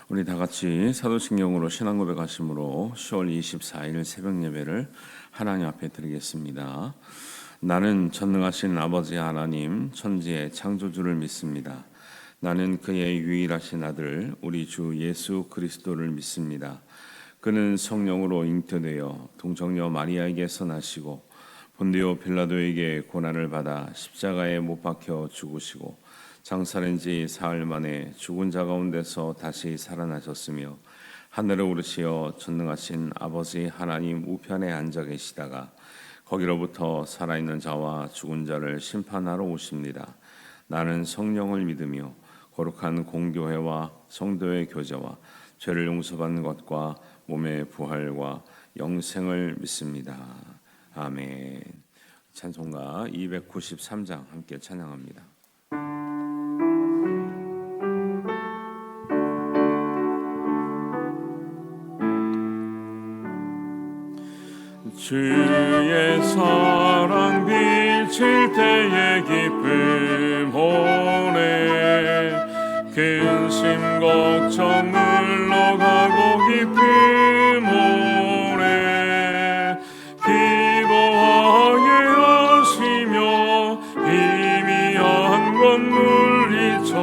우리 다 같이 사도신경으로 신앙 고백하심으로 10월 24일 새벽 예배를 하나님 앞에 드리겠습니다. 나는 전능하신 아버지 하나님 천지의 창조주를 믿습니다. 나는 그의 유일하신 아들 우리 주 예수 그리스도를 믿습니다. 그는 성령으로 잉태되어 동정녀 마리아에게서 나시고 본디오 빌라도에게 고난을 받아 십자가에 못 박혀 죽으시고 장사된 지 사흘 만에 죽은 자 가운데서 다시 살아나셨으며 하늘에 오르시어 전능하신 아버지 하나님 우편에 앉아 계시다가 거기로부터 살아있는 자와 죽은 자를 심판하러 오십니다. 나는 성령을 믿으며 거룩한 공교회와 성도의 교제와 죄를 용서받는 것과 몸의 부활과 영생을 믿습니다. 아멘. 찬송가 293장 함께 찬양합니다. 주의 사랑 비칠 때의 기쁨 오네 근심 걱정 물러가고 기쁨 오네 기도하게 하시며 희미한 것 물리쳐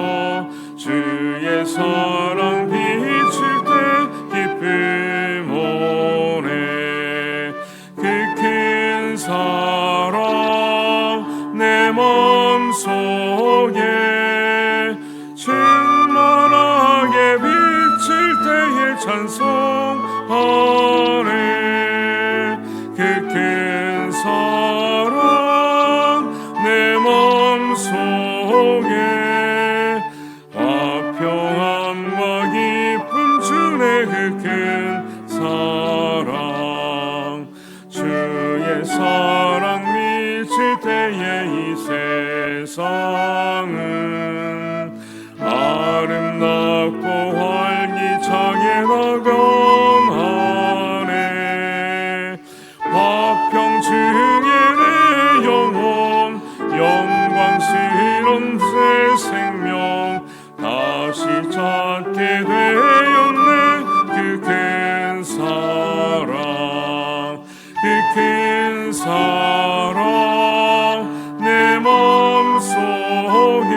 주의 사랑 비칠 때 기쁨 오네 사랑 내 맘속에 충만하게 비칠 때에 찬송하네 그 큰 사랑 내 맘속에 화평함과 기쁨 주네 그 큰 사랑 주의 사랑 미칠 때에 이 세상은 아름답고 활기차게 나감하네 화평 중에 내 영혼 영광스러운 새 생명 다시 찾게 되었네 그 큰 사랑 그 큰 사랑 내 맘속에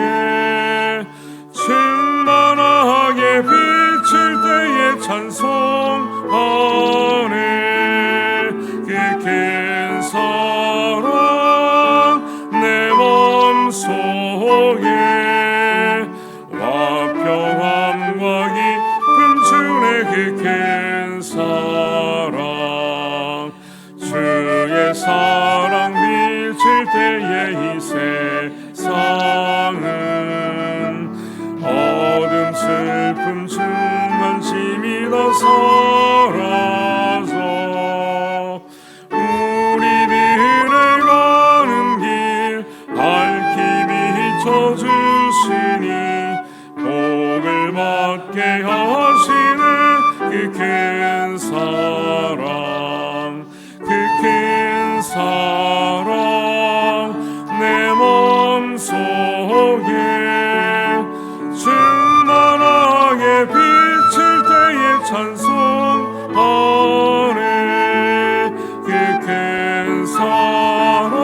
충만하게 비칠 때에 찬송하네 그 큰 사랑 내 맘속에 화평함과 기쁨 주네 그 큰 사랑 주의 사랑 비칠 때에 이 세상은 어둠 슬픔 중한심이 다 사라져 우리들의 가는 길 밝히 비춰주시니 복을 받게 하시네 그 큰 사랑 그 큰 사랑 내 맘속에 충만하게 비칠 때에 찬송하네 그 큰 사랑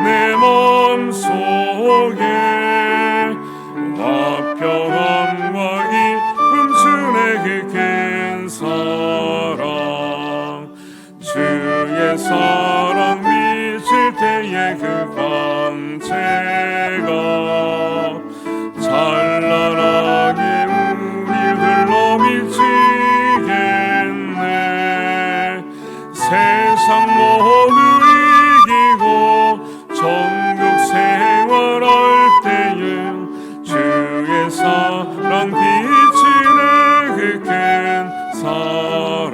내 맘속에 화평함과 기쁨 주네 그 큰 사랑 주의 사랑 미칠 때에 그 광채가 찬란하게 우리 흘러 비치겠네 세상 모두 이기고 천국 생활할 때에 주의 사랑 비치네 그 큰 사랑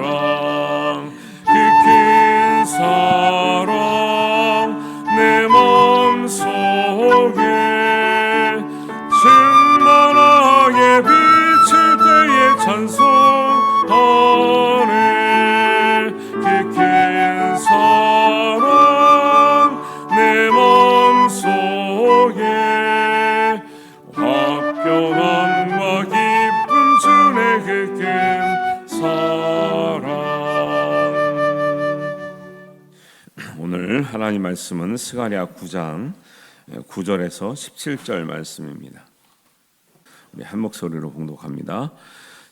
그 큰 사랑 하나님 말씀은 스가랴 9장 9절에서 17절 말씀입니다. 우리 한 목소리로 봉독합니다.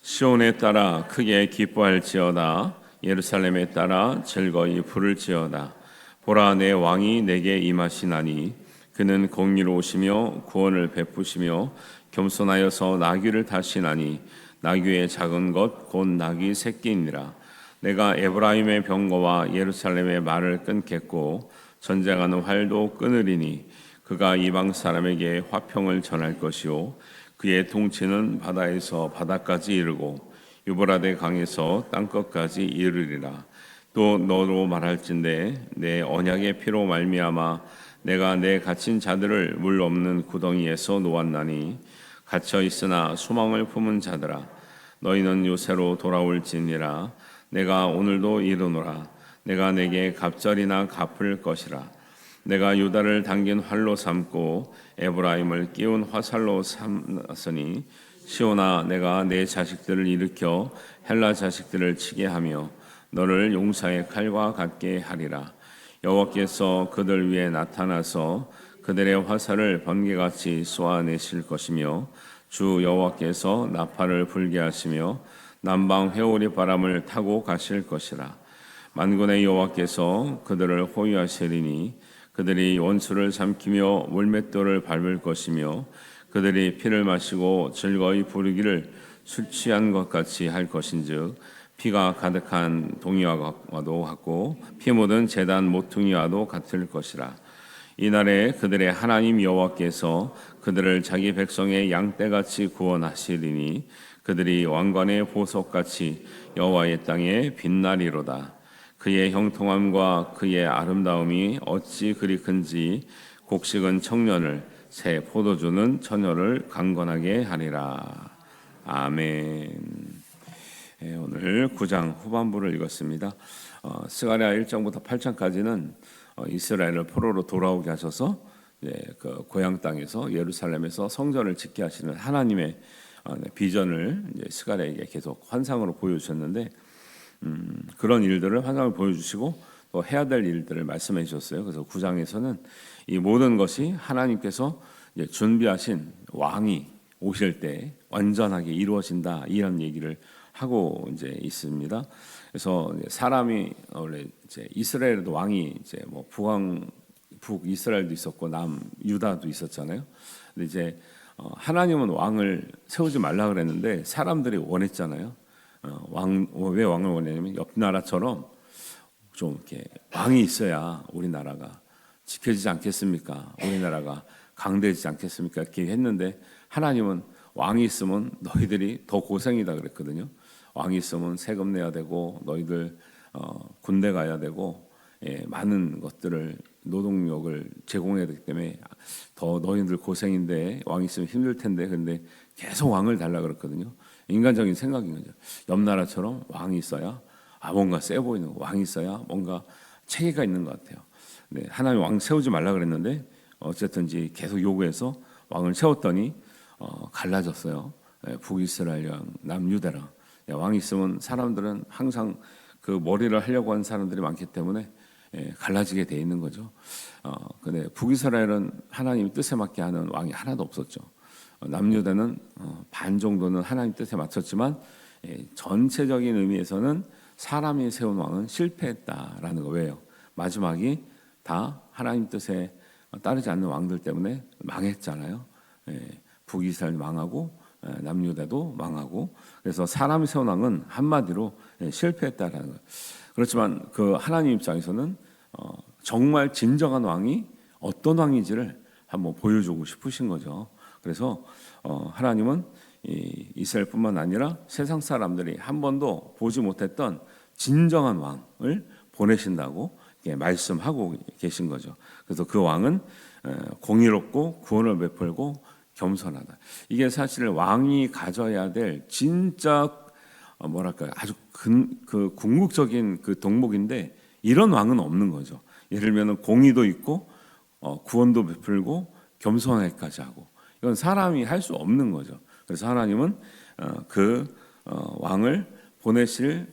시온에 따라 크게 기뻐할지어다. 예루살렘에 따라 즐거이 부를지어다. 보라, 내 왕이 내게 임하시나니 그는 공의로우시며 구원을 베푸시며 겸손하여서 나귀를 타시나니 나귀의 작은 것 곧 나귀 새끼이니라. 내가 에브라임의 병거와 예루살렘의 말을 끊겠고 전쟁하는 활도 끊으리니 그가 이방 사람에게 화평을 전할 것이요 그의 통치는 바다에서 바다까지 이르고 유브라데 강에서 땅끝까지 이르리라. 또 너로 말할진대 내 언약의 피로 말미암아 내가 내 갇힌 자들을 물 없는 구덩이에서 놓았나니 갇혀 있으나 소망을 품은 자들아 너희는 요새로 돌아올지니라. 내가 오늘도 이르노라. 내가 내게 갑절이나 갚을 것이라. 내가 유다를 당긴 활로 삼고 에브라임을 끼운 화살로 삼았으니 시온아, 내가 내 자식들을 일으켜 헬라 자식들을 치게 하며 너를 용사의 칼과 같게 하리라. 여호와께서 그들 위에 나타나서 그들의 화살을 번개같이 쏘아내실 것이며 주 여호와께서 나팔을 불게 하시며 남방 회오리 바람을 타고 가실 것이라. 만군의 여호와께서 그들을 호위하시리니 그들이 원수를 삼키며 물맷돌을 밟을 것이며 그들이 피를 마시고 즐거이 부르기를 술 취한 것 같이 할 것인즉 피가 가득한 동이와도 같고 피 묻은 제단 모퉁이와도 같을 것이라. 이날에 그들의 하나님 여호와께서 그들을 자기 백성의 양떼같이 구원하시리니 그들이 왕관의 보석같이 여호와의 땅에 빛나리로다. 그의 형통함과 그의 아름다움이 어찌 그리 큰지 곡식은 청년을 새 포도주는 처녀를 강건하게 하리라. 아멘. 오늘 9장 후반부를 읽었습니다. 스가랴 1장부터 8장까지는 이스라엘을 포로로 돌아오게 하셔서 그 고향 땅에서 예루살렘에서 성전을 짓게 하시는 하나님의 비전을 스가랴에게 계속 환상으로 보여주셨는데 그런 일들을 환상을 보여주시고 또 해야 될 일들을 말씀해 주셨어요. 그래서 9장에서는 이 모든 것이 하나님께서 준비하신 왕이 오실 때 완전하게 이루어진다 이런 얘기를 하고 이제 있습니다. 그래서 사람이 원래 이제 이스라엘에도 왕이 이제 뭐 북 이스라엘도 있었고 남 유다도 있었잖아요. 근데 이제 하나님은 왕을 세우지 말라 그랬는데 사람들이 원했잖아요. 왜 왕을 원했냐면 옆 나라처럼 좀 이렇게 왕이 있어야 우리나라가 지켜지지 않겠습니까? 우리나라가 강대해지지 않겠습니까? 이렇게 했는데 하나님은 왕이 있으면 너희들이 더 고생이다 그랬거든요. 왕이 있으면 세금 내야 되고 너희들 군대 가야 되고 많은 것들을 노동력을 제공해야 되기 때문에 더 너희들 고생인데 왕이 있으면 힘들 텐데 근데 계속 왕을 달라 그랬거든요. 인간적인 생각인 거죠. 옆 나라처럼 왕이 있어야 뭔가 세 보이는 거. 왕이 있어야 뭔가 체계가 있는 것 같아요. 네, 하나님 왕 세우지 말라 그랬는데 어쨌든지 계속 요구해서 왕을 세웠더니 갈라졌어요. 북이스라엘이랑 남유다랑 왕이 있으면 사람들은 항상 그 머리를 하려고 하는 사람들이 많기 때문에 갈라지게 돼 있는 거죠. 근데 북이스라엘은 하나님 뜻에 맞게 하는 왕이 하나도 없었죠. 남유다는 반 정도는 하나님 뜻에 맞췄지만 전체적인 의미에서는 사람이 세운 왕은 실패했다라는 거. 왜요? 마지막이 다 하나님 뜻에 따르지 않는 왕들 때문에 망했잖아요. 북이스라엘 망하고 남유다도 망하고 그래서 사람이 세운 왕은 한마디로 실패했다라는 거예요. 그렇지만 그 하나님 입장에서는 정말 진정한 왕이 어떤 왕인지를 한번 보여주고 싶으신 거죠. 그래서 하나님은 이스라엘뿐만 아니라 세상 사람들이 한 번도 보지 못했던 진정한 왕을 보내신다고 말씀하고 계신 거죠. 그래서 그 왕은 공의롭고 구원을 베풀고 겸손하다. 이게 사실 왕이 가져야 될 진짜 뭐랄까 아주 그 궁극적인 그 덕목인데 이런 왕은 없는 거죠. 예를 들면 공의도 있고 구원도 베풀고 겸손하기까지 하고 이건 사람이 할 수 없는 거죠. 그래서 하나님은 그 왕을 보내실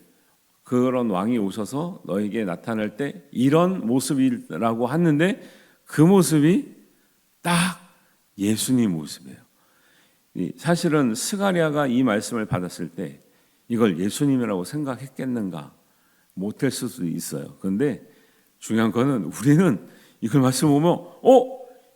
그런 왕이 오셔서 너에게 나타날 때 이런 모습이라고 하는데 그 모습이 딱 예수님 모습이에요. 사실은 스가랴가 이 말씀을 받았을 때 이걸 예수님이라고 생각했겠는가? 못할 수도 있어요. 그런데 중요한 거는 우리는 이걸 말씀 보면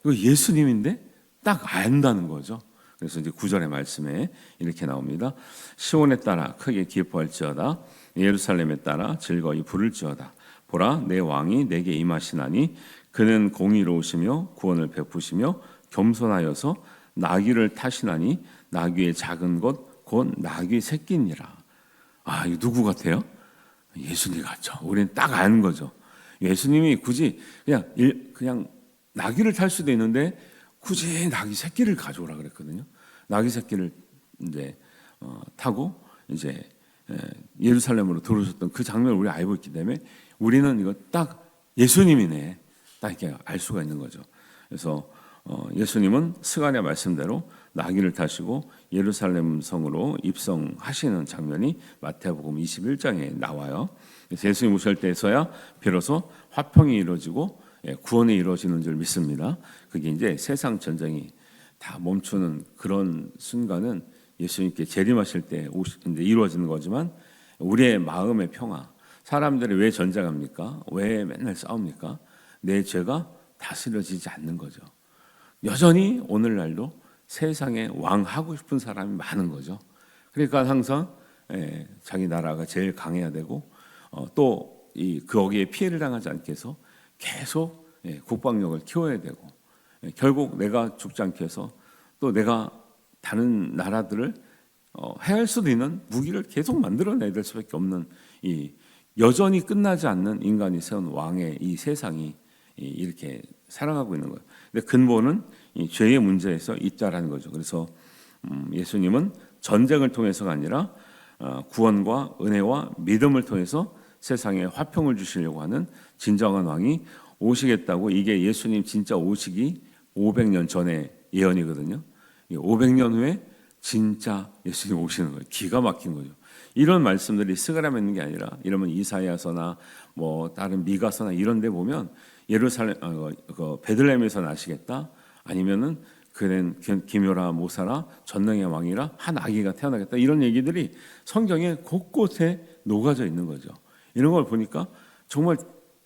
이거 예수님인데 딱 안다는 거죠. 그래서 이제 9절의 말씀에 이렇게 나옵니다. 시온에 따라 크게 기뻐할지어다. 예루살렘에 따라 즐거이 부를지어다. 보라, 내 왕이 내게 임하시나니 그는 공의로우시며 구원을 베푸시며 겸손하여서 나귀를 타시나니 나귀의 작은 것 곧 나귀 새끼니라. 이거 누구 같아요? 예수님 같죠. 우리는 딱 아는 거죠. 예수님이 굳이 그냥 나귀를 탈 수도 있는데 굳이 나귀 새끼를 가져오라 그랬거든요. 나귀 새끼를 이제 타고 이제 예루살렘으로 들어오셨던 그 장면을 우리 알고 있기 때문에 우리는 이거 딱 예수님이네, 딱 이렇게 알 수가 있는 거죠. 그래서 예수님은 스가랴 말씀대로 나귀를 타시고 예루살렘 성으로 입성하시는 장면이 마태복음 21장에 나와요. 그래서 예수님 오실 때에서야 비로소 화평이 이루어지고 구원이 이루어지는 줄 믿습니다. 그게 이제 세상 전쟁이 다 멈추는 그런 순간은 예수님께 재림하실 때 이제 이루어지는 거지만 우리의 마음의 평화, 사람들이 왜 전쟁합니까? 왜 맨날 싸웁니까? 내 죄가 다스려지지 않는 거죠. 여전히 오늘날도 세상에 왕하고 싶은 사람이 많은 거죠. 그러니까 항상 자기 나라가 제일 강해야 되고 또 거기에 피해를 당하지 않게 해서 계속 국방력을 키워야 되고 결국 내가 죽지 않게 해서 또 내가 다른 나라들을 해할 수도 있는 무기를 계속 만들어내야 될 수밖에 없는 이 여전히 끝나지 않는 인간이 세운 왕의 이 세상이 이렇게 살아가고 있는 거예요. 근데 근본은 이 죄의 문제에서 있다라는 거죠. 그래서 예수님은 전쟁을 통해서가 아니라 구원과 은혜와 믿음을 통해서 세상에 화평을 주시려고 하는 진정한 왕이 오시겠다고, 이게 예수님 진짜 오시기 500년 전의 예언이거든요. 500년 후에 진짜 예수님 오시는 거예요. 기가 막힌 거죠. 이런 말씀들이 스가랴에 있는 게 아니라 이러면 이사야서나 뭐 다른 미가서나 이런 데 보면 예루살렘 베들레헴에서 나시겠다, 아니면은 그는 기묘라 모사라 전능의 왕이라 한 아기가 태어나겠다, 이런 얘기들이 성경에 곳곳에 녹아져 있는 거죠. 이런 걸 보니까 정말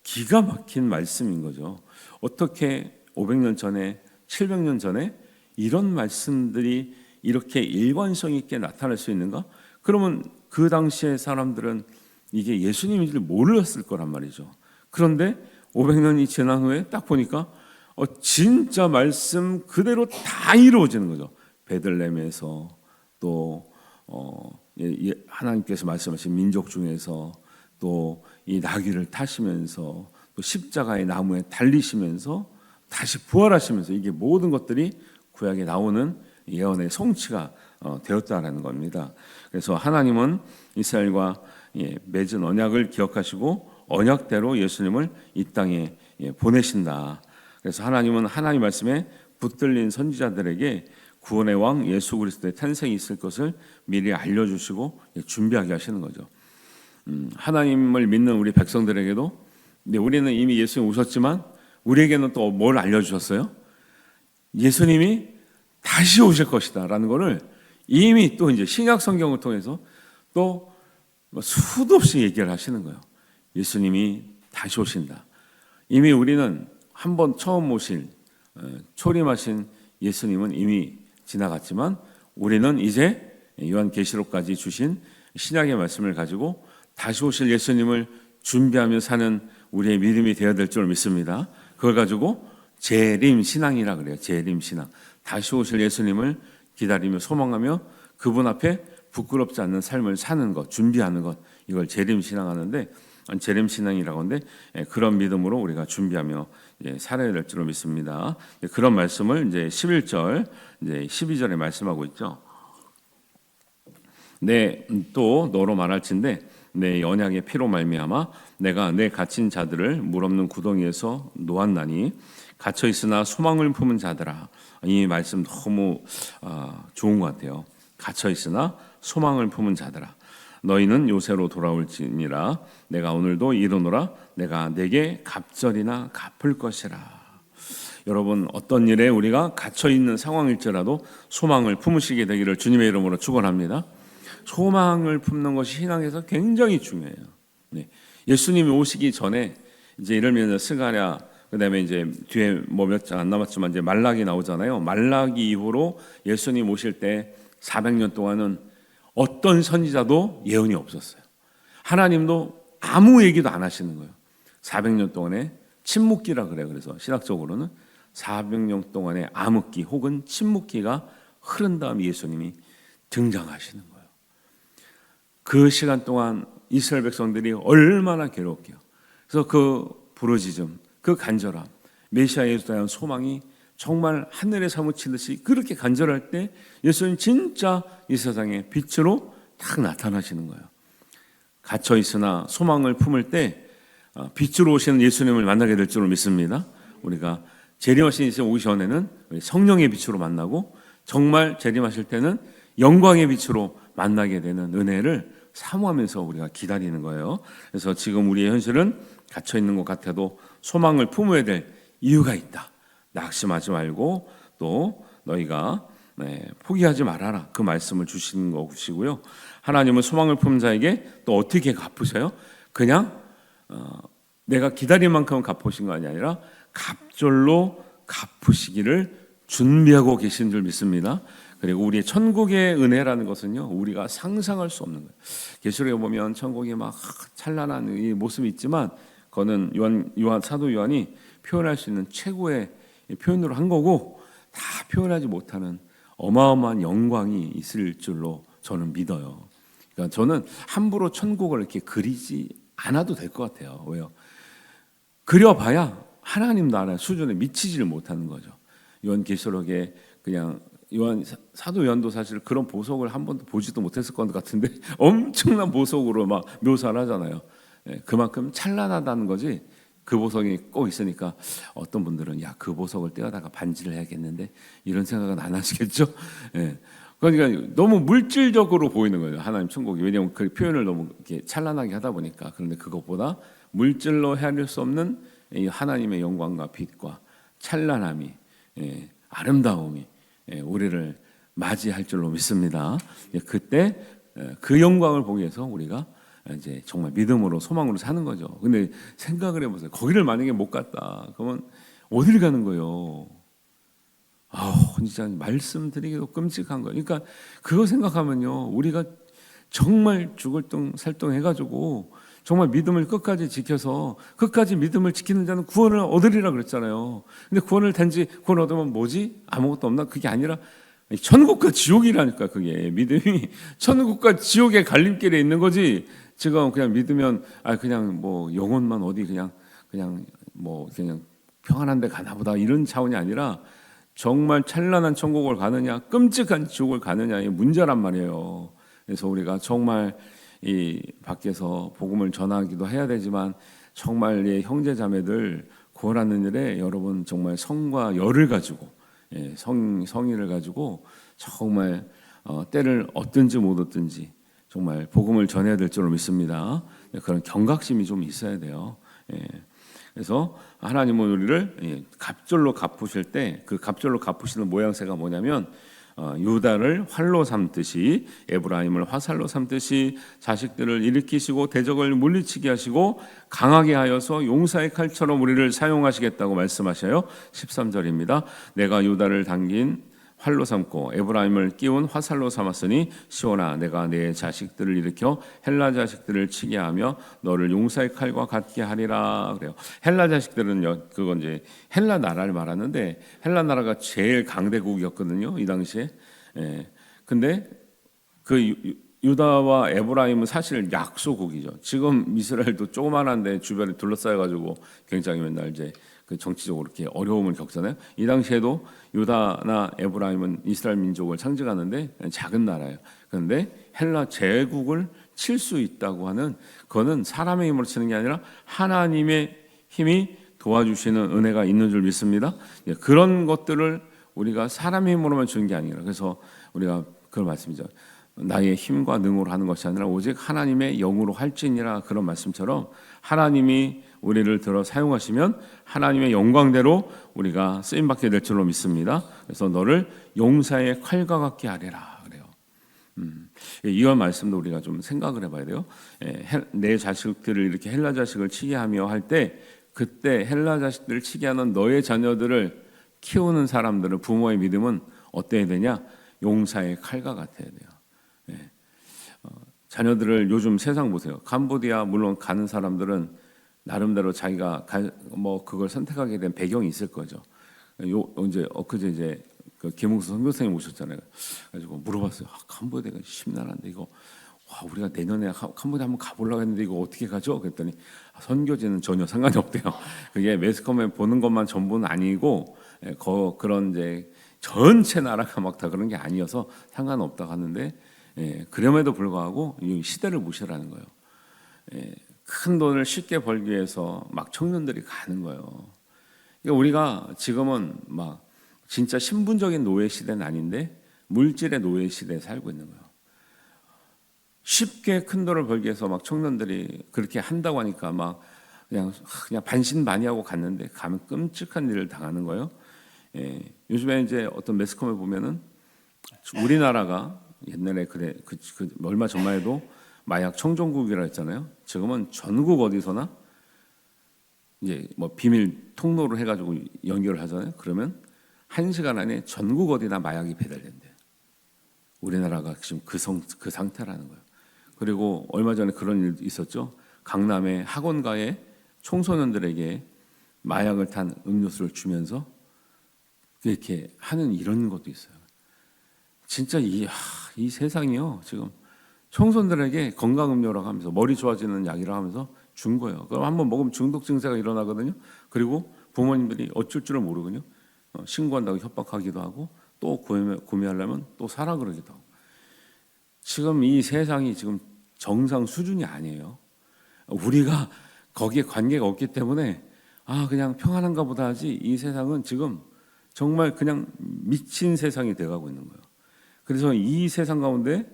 기가 막힌 말씀인 거죠. 어떻게 500년 전에 700년 전에 이런 말씀들이 이렇게 일관성 있게 나타날 수 있는가? 그러면 그 당시의 사람들은 이게 예수님인지를 몰랐을 거란 말이죠. 그런데 500년이 지난 후에 딱 보니까 진짜 말씀 그대로 다 이루어지는 거죠. 베들레헴에서 또 하나님께서 말씀하신 민족 중에서 또 이 나귀를 타시면서 또 십자가의 나무에 달리시면서 다시 부활하시면서 이게 모든 것들이 구약에 나오는 예언의 성취가 되었다라는 겁니다. 그래서 하나님은 이스라엘과 맺은 언약을 기억하시고 언약대로 예수님을 이 땅에 보내신다. 그래서 하나님은 하나님 말씀에 붙들린 선지자들에게 구원의 왕 예수 그리스도의 탄생이 있을 것을 미리 알려주시고 준비하게 하시는 거죠. 하나님을 믿는 우리 백성들에게도, 근데 우리는 이미 예수님 오셨지만 우리에게는 또 뭘 알려주셨어요? 예수님이 다시 오실 것이다라는 것을 이미 또 이제 신약 성경을 통해서 또 수도 없이 얘기를 하시는 거예요. 예수님이 다시 오신다. 이미 우리는 한번 처음 오실 초림하신 예수님은 이미 지나갔지만 우리는 이제 요한계시록까지 주신 신약의 말씀을 가지고 다시 오실 예수님을 준비하며 사는 우리의 믿음이 되어야 될 줄 믿습니다. 그걸 가지고 재림신앙이라 그래요. 재림신앙. 다시 오실 예수님을 기다리며 소망하며 그분 앞에 부끄럽지 않는 삶을 사는 것, 준비하는 것, 이걸 재림신앙하는데, 재림신앙이라고 하는데 그런 믿음으로 우리가 준비하며 살아야 될 줄 믿습니다. 그런 말씀을 이제 11절, 이제 12절에 말씀하고 있죠. 또 너로 말할진대 내 언약의 피로 말미암아 내가 내 갇힌 자들을 물 없는 구덩이에서 놓았나니 갇혀 있으나 소망을 품은 자들아. 이 말씀 너무 좋은 것 같아요. 갇혀 있으나 소망을 품은 자들아. 너희는 요새로 돌아올지니라. 내가 오늘도 이르노라. 내가 내게 갑절이나 갚을 것이라. 여러분, 어떤 일에 우리가 갇혀 있는 상황일지라도 소망을 품으시게 되기를 주님의 이름으로 축원합니다. 소망을 품는 것이 신앙에서 굉장히 중요해요. 네. 예수님이 오시기 전에 이제 이러면 스가랴, 그다음에 이제 뒤에 뭐 몇 장 안 남았지만 이제 말라기 나오잖아요. 말라기 이후로 예수님 오실 때 400년 동안은 어떤 선지자도 예언이 없었어요. 하나님도 아무 얘기도 안 하시는 거예요. 400년 동안에 침묵기라 그래요. 그래서 신학적으로는 400년 동안의 암흑기 혹은 침묵기가 흐른 다음 예수님이 등장하시는 거예요. 그 시간 동안 이스라엘 백성들이 얼마나 괴롭게요. 그래서 그 부르짖음, 그 간절함, 메시아에 대한 소망이 정말 하늘에 사무치듯이 그렇게 간절할 때 예수님 진짜 이 세상에 빛으로 딱 나타나시는 거예요. 갇혀 있으나 소망을 품을 때 빛으로 오시는 예수님을 만나게 될 줄로 믿습니다. 우리가 재림하신 예수님 오기 전에는 성령의 빛으로 만나고 정말 재림하실 때는 영광의 빛으로 만나게 되는 은혜를 사모하면서 우리가 기다리는 거예요. 그래서 지금 우리의 현실은 갇혀 있는 것 같아도 소망을 품어야 될 이유가 있다. 낙심하지 말고 또 너희가 포기하지 말아라. 그 말씀을 주시는 것이고요. 하나님은 소망을 품은 자에게 또 어떻게 갚으세요? 그냥 내가 기다릴 만큼 갚으신 거 아니라 갑절로 갚으시기를 준비하고 계신 줄 믿습니다. 그리고 우리의 천국의 은혜라는 것은요, 우리가 상상할 수 없는 거예요. 계시록에 보면 천국이 막 찬란한 이 모습이 있지만 그거는 사도 요한이 표현할 수 있는 최고의 표현으로 한 거고 다 표현하지 못하는 어마어마한 영광이 있을 줄로 저는 믿어요. 그러니까 저는 함부로 천국을 이렇게 그리지 않아도 될 것 같아요. 왜요? 그려봐야 하나님 나라 수준에 미치지를 못하는 거죠. 요한계시록에 그냥 사도 요한도 사실 그런 보석을 한 번도 보지도 못했을 것 같은데 엄청난 보석으로 막 묘사를 하잖아요. 그만큼 찬란하다는 거지. 그 보석이 꼭 있으니까 어떤 분들은 야, 그 보석을 떼어다가 반지를 해야겠는데 이런 생각은 안 하시겠죠? 그러니까 너무 물질적으로 보이는 거예요. 하나님 천국이. 왜냐하면 그 표현을 너무 이렇게 찬란하게 하다 보니까. 그런데 그것보다 물질로 헤아릴 수 없는 이 하나님의 영광과 빛과 찬란함이, 아름다움이 우리를 맞이할 줄로 믿습니다. 그때 그 영광을 보기 위해서 우리가 이제 정말 믿음으로 소망으로 사는 거죠. 근데 생각을 해보세요. 거기를 만약에 못 갔다. 그러면 어디를 가는 거예요? 진짜 말씀드리기도 끔찍한 거예요. 그러니까 그거 생각하면요, 우리가 정말 죽을 둥 살둥 해가지고 정말 믿음을 끝까지 지켜서 끝까지 믿음을 지키는 자는 구원을 얻으리라 그랬잖아요. 근데 구원을 단지 구원 얻으면 뭐지? 아무것도 없나? 그게 아니라 천국과 지옥이라니까. 그게 믿음이 천국과 지옥의 갈림길에 있는 거지. 지금 그냥 믿으면 그냥 뭐 영혼만 어디 그냥 평안한 데 가나 보다 이런 차원이 아니라 정말 찬란한 천국을 가느냐 끔찍한 지옥을 가느냐의 문제란 말이에요. 그래서 우리가 정말 이 밖에서 복음을 전하기도 해야 되지만 정말 형제 자매들 구원하는 일에 여러분 정말 성과 열을 가지고 성의를 가지고 정말 때를 얻든지 못 얻든지 정말 복음을 전해야 될 줄로 믿습니다. 그런 경각심이 좀 있어야 돼요. 그래서 하나님은 우리를 갑절로 갚으실 때 그 갑절로 갚으시는 모양새가 뭐냐면 유다를 활로 삼듯이 에브라임을 화살로 삼듯이 자식들을 일으키시고 대적을 물리치게 하시고 강하게 하여서 용사의 칼처럼 우리를 사용하시겠다고 말씀하셔요. 13절입니다. 내가 유다를 당긴 활로 삼고 에브라임을 끼운 화살로 삼았으니 시온아 내가 내 자식들을 일으켜 헬라 자식들을 치게 하며 너를 용사의 칼과 같게 하리라 그래요. 헬라 자식들은요, 그건 이제 헬라 나라를 말하는데 헬라 나라가 제일 강대국이었거든요, 이 당시에. 근데 그 유다와 에브라임은 사실 약소국이죠. 지금 이스라엘도 조그만한데 주변에 둘러싸여가지고 굉장히 맨날 이제 그 정치적으로 이렇게 어려움을 겪잖아요. 이 당시에도 유다나 에브라임은 이스라엘 민족을 상징하는데 작은 나라예요. 그런데 헬라 제국을 칠 수 있다고 하는 그거는 사람의 힘으로 치는 게 아니라 하나님의 힘이 도와주시는 은혜가 있는 줄 믿습니다. 그런 것들을 우리가 사람의 힘으로만 주는 게 아니라 그래서 우리가 그걸 말씀이죠. 나의 힘과 능으로 하는 것이 아니라 오직 하나님의 영으로 할지니라, 그런 말씀처럼 하나님이 우리를 들어 사용하시면 하나님의 영광대로 우리가 쓰임받게 될 줄로 믿습니다. 그래서 너를 용사의 칼과 같게 하리라 그래요. 이런 말씀도 우리가 좀 생각을 해봐야 돼요. 내 자식들을 이렇게 헬라 자식을 치게 하며 할 때, 그때 헬라 자식들을 치게 하는 너의 자녀들을 키우는 사람들은, 부모의 믿음은 어때야 되냐? 용사의 칼과 같아야 돼요. 자녀들을 요즘 세상 보세요. 캄보디아 물론 가는 사람들은 나름대로 자기가 그걸 선택하게 된 배경이 있을 거죠. 이제 엊그제 이제 그 김웅수 선교사님 오셨잖아요. 그래가지고 물어봤어요. 캄보디아가 심란한데 이거 우리가 내년에 캄보디아 한번 가보려고 했는데 이거 어떻게 가죠? 그랬더니 선교지는 전혀 상관이 없대요. 그게 매스컴에 보는 것만 전부는 아니고 그런 이제 전체 나라가 막 다 그런 게 아니어서 상관없다고 하는데, 그럼에도 불구하고 이 시대를 무시하는 거예요. 큰 돈을 쉽게 벌기 위해서 막 청년들이 가는 거예요. 그러니까 우리가 지금은 막 진짜 신분적인 노예 시대는 아닌데 물질의 노예 시대에 살고 있는 거예요. 쉽게 큰 돈을 벌기 위해서 막 청년들이 그렇게 한다고 하니까 막 그냥 반신반의하고 갔는데 가면 끔찍한 일을 당하는 거예요. 요즘에 이제 어떤 매스컴에 보면은 우리나라가 옛날에 얼마 전만 해도 마약 청정국이라 했잖아요. 지금은 전국 어디서나 이제 뭐 비밀 통로로 해가지고 연결을 하잖아요. 그러면 1시간 안에 전국 어디나 마약이 배달된대요. 우리나라가 지금 그 상태라는 거예요. 그리고 얼마 전에 그런 일 있었죠. 강남의 학원가에 청소년들에게 마약을 탄 음료수를 주면서 이렇게 하는 이런 것도 있어요. 진짜 이 세상이요. 지금 청소년들에게 건강음료라고 하면서 머리 좋아지는 약이라고 하면서 준 거예요. 그럼 한번 먹으면 중독 증세가 일어나거든요. 그리고 부모님들이 어쩔 줄을 모르거든요. 신고한다고 협박하기도 하고 또 구매하려면 또 사라 그러기도 하고. 지금 이 세상이 지금 정상 수준이 아니에요. 우리가 거기에 관계가 없기 때문에 그냥 평안한가 보다 하지, 이 세상은 지금 정말 그냥 미친 세상이 돼가고 있는 거예요. 그래서 이 세상 가운데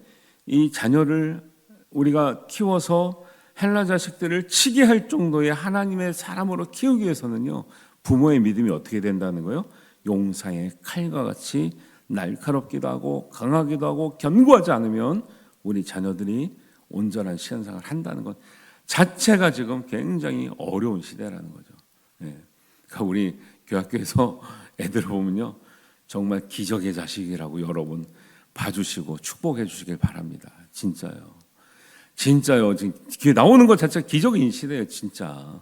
이 자녀를 우리가 키워서 헬라 자식들을 치게 할 정도의 하나님의 사람으로 키우기 위해서는요, 부모의 믿음이 어떻게 된다는 거예요? 용사의 칼과 같이 날카롭기도 하고 강하기도 하고 견고하지 않으면 우리 자녀들이 온전한 신앙생활을 한다는 것 자체가 지금 굉장히 어려운 시대라는 거죠. 그러니까 우리 교학교에서 애들을 보면요, 정말 기적의 자식이라고 여러분 봐주시고 축복해 주시길 바랍니다. 진짜요. 지금 귀에 나오는 것 자체가 기적인 시대예요, 진짜.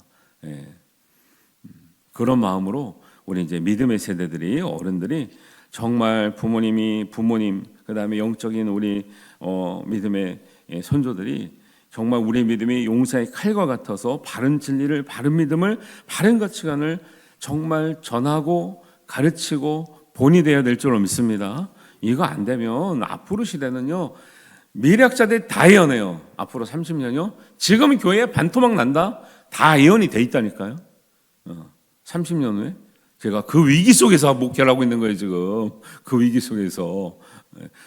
그런 마음으로 우리 이제 믿음의 세대들이, 어른들이 정말 부모님, 그다음에 영적인 우리 믿음의 선조들이 정말 우리의 믿음이 용사의 칼과 같아서 바른 진리를, 바른 믿음을, 바른 가치관을 정말 전하고 가르치고 본이 되어야 될 줄로 믿습니다. 이거 안 되면 앞으로 시대는요, 미래학자들이 다 예언해요. 앞으로 30년이요. 지금 교회에 반토막 난다. 다 예언이 돼 있다니까요. 30년 후에 제가 그 위기 속에서 목회를 하고 있는 거예요. 지금 그 위기 속에서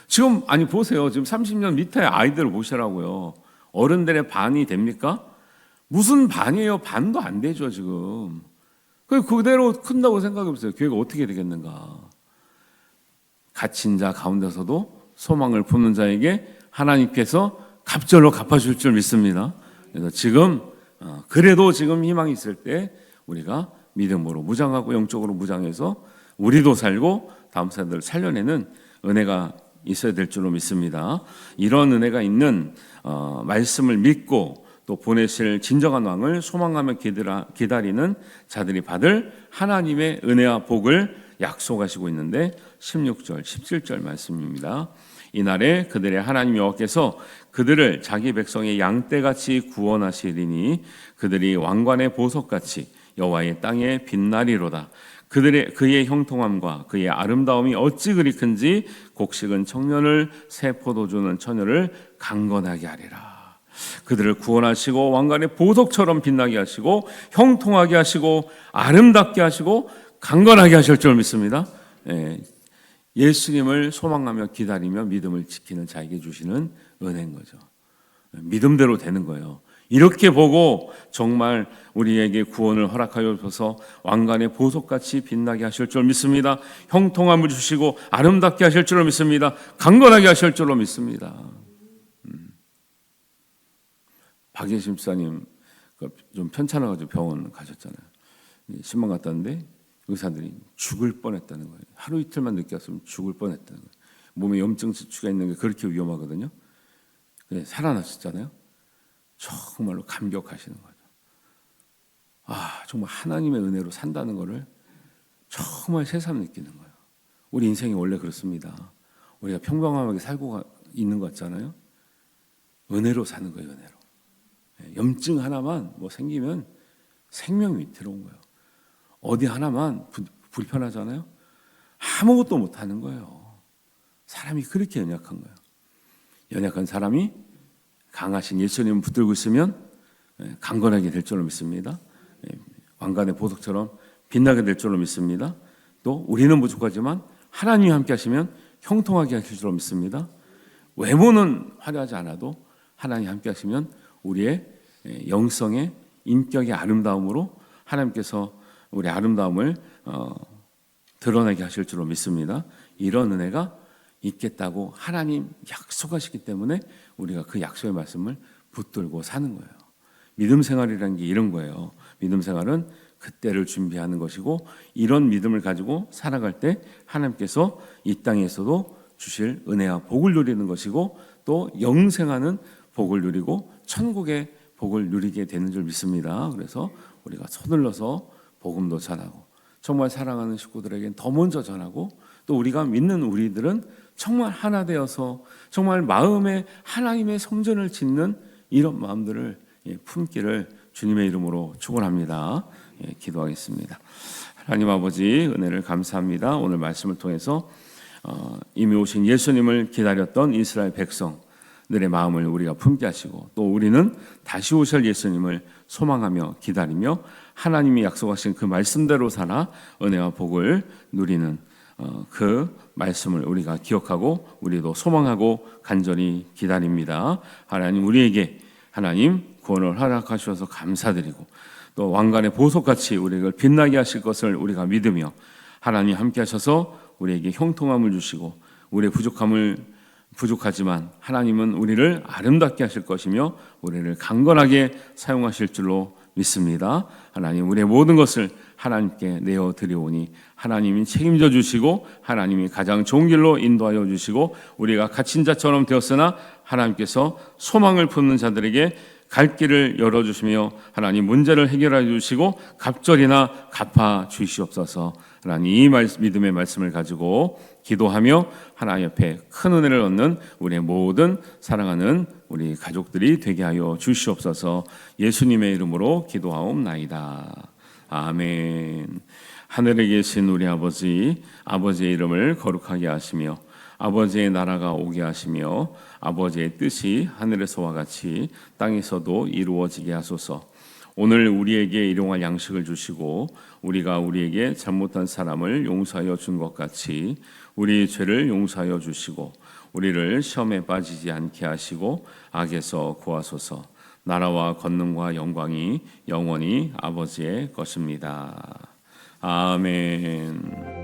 지금 보세요. 지금 30년 밑에 아이들을 보시라고요. 어른들의 반이 됩니까? 무슨 반이에요? 반도 안 되죠. 지금 그대로 큰다고 생각해 보세요. 교회가 어떻게 되겠는가? 갇힌 자 가운데서도 소망을 품는 자에게 하나님께서 갑절로 갚아줄 줄 믿습니다. 그래서 지금 그래도 지금 희망이 있을 때 우리가 믿음으로 무장하고 영적으로 무장해서 우리도 살고 다음 세대를 살려내는 은혜가 있어야 될 줄로 믿습니다. 이런 은혜가 있는 말씀을 믿고 또 보내실 진정한 왕을 소망하며 기다리는 자들이 받을 하나님의 은혜와 복을 약속하시고 있는데 16절, 17절 말씀입니다. 이날에 그들의 하나님 여호와께서 그들을 자기 백성의 양떼같이 구원하시리니 그들이 왕관의 보석같이 여호와의 땅에 빛나리로다. 그의 형통함과 그의 아름다움이 어찌 그리 큰지 곡식은 청년을 새 포도주는 처녀를 강건하게 하리라. 그들을 구원하시고 왕관의 보석처럼 빛나게 하시고 형통하게 하시고 아름답게 하시고 강건하게 하실 줄 믿습니다. 예수님을 소망하며 기다리며 믿음을 지키는 자에게 주시는 은혜인 거죠. 믿음대로 되는 거예요. 이렇게 보고 정말 우리에게 구원을 허락하여 주셔서 왕관의 보석같이 빛나게 하실 줄 믿습니다. 형통함을 주시고 아름답게 하실 줄로 믿습니다. 강건하게 하실 줄로 믿습니다. 박예심 집사님 좀 편찮아가지고 병원 가셨잖아요. 신방 갔다는데 의사들이 죽을 뻔했다는 거예요. 하루 이틀만 늦게 왔으면 죽을 뻔했다는 거예요. 몸에 염증 수치가 있는 게 그렇게 위험하거든요. 근데 살아나셨잖아요. 정말로 감격하시는 거죠. 정말 하나님의 은혜로 산다는 것을 정말 새삼 느끼는 거예요. 우리 인생이 원래 그렇습니다. 우리가 평범하게 살고 있는 것 같잖아요. 은혜로 사는 거예요. 은혜로. 염증 하나만 생기면 생명이 위태로운 거예요. 어디 하나만 불편하잖아요. 아무것도 못하는 거예요. 사람이 그렇게 연약한 거예요. 연약한 사람이 강하신 예수님을 붙들고 있으면 강건하게 될 줄로 믿습니다. 왕관의 보석처럼 빛나게 될 줄로 믿습니다. 또 우리는 부족하지만 하나님이 함께 하시면 형통하게 하실 줄로 믿습니다. 외모는 화려하지 않아도 하나님이 함께 하시면 우리의 영성의 인격의 아름다움으로 하나님께서 우리 아름다움을 드러나게 하실 줄로 믿습니다. 이런 은혜가 있겠다고 하나님 약속하시기 때문에 우리가 그 약속의 말씀을 붙들고 사는 거예요. 믿음 생활이라는 게 이런 거예요. 믿음 생활은 그때를 준비하는 것이고 이런 믿음을 가지고 살아갈 때 하나님께서 이 땅에서도 주실 은혜와 복을 누리는 것이고 또 영생하는 복을 누리고 천국의 복을 누리게 되는 줄 믿습니다. 그래서 우리가 서둘러서 복음도 전하고 정말 사랑하는 식구들에게 더 먼저 전하고 또 우리가 믿는 우리들은 정말 하나 되어서 정말 마음에 하나님의 성전을 짓는 이런 마음들을 품기를 주님의 이름으로 축원합니다. 기도하겠습니다. 하나님 아버지 은혜를 감사합니다. 오늘 말씀을 통해서 이미 오신 예수님을 기다렸던 이스라엘 백성들의 마음을 우리가 품게 하시고 또 우리는 다시 오실 예수님을 소망하며 기다리며 하나님이 약속하신 그 말씀대로 살아 은혜와 복을 누리는 그 말씀을 우리가 기억하고 우리도 소망하고 간절히 기다립니다. 하나님 우리에게 하나님 구원을 허락하셔서 감사드리고 또 왕관의 보석같이 우리를 빛나게 하실 것을 우리가 믿으며 하나님 함께 하셔서 우리에게 형통함을 주시고 우리의 부족하지만 하나님은 우리를 아름답게 하실 것이며 우리를 강건하게 사용하실 줄로 믿습니다. 하나님 우리의 모든 것을 하나님께 내어드리오니 하나님이 책임져 주시고 하나님이 가장 좋은 길로 인도하여 주시고 우리가 갇힌 자처럼 되었으나 하나님께서 소망을 품는 자들에게 갈 길을 열어주시며 하나님 문제를 해결해 주시고 갑절이나 갚아 주시옵소서. 하나님 이 믿음의 말씀을 가지고 기도하며 하나님 옆에 큰 은혜를 얻는 우리의 모든 사랑하는 우리 가족들이 되게 하여 주시옵소서. 예수님의 이름으로 기도하옵나이다. 아멘. 하늘에 계신 우리 아버지, 아버지의 이름을 거룩하게 하시며 아버지의 나라가 오게 하시며 아버지의 뜻이 하늘에서와 같이 땅에서도 이루어지게 하소서. 오늘 우리에게 일용할 양식을 주시고 우리가 우리에게 잘못한 사람을 용서하여 준 것 같이 우리 죄를 용서하여 주시고 우리를 시험에 빠지지 않게 하시고 악에서 구하소서. 나라와 권능과 영광이 영원히 아버지의 것입니다. 아멘.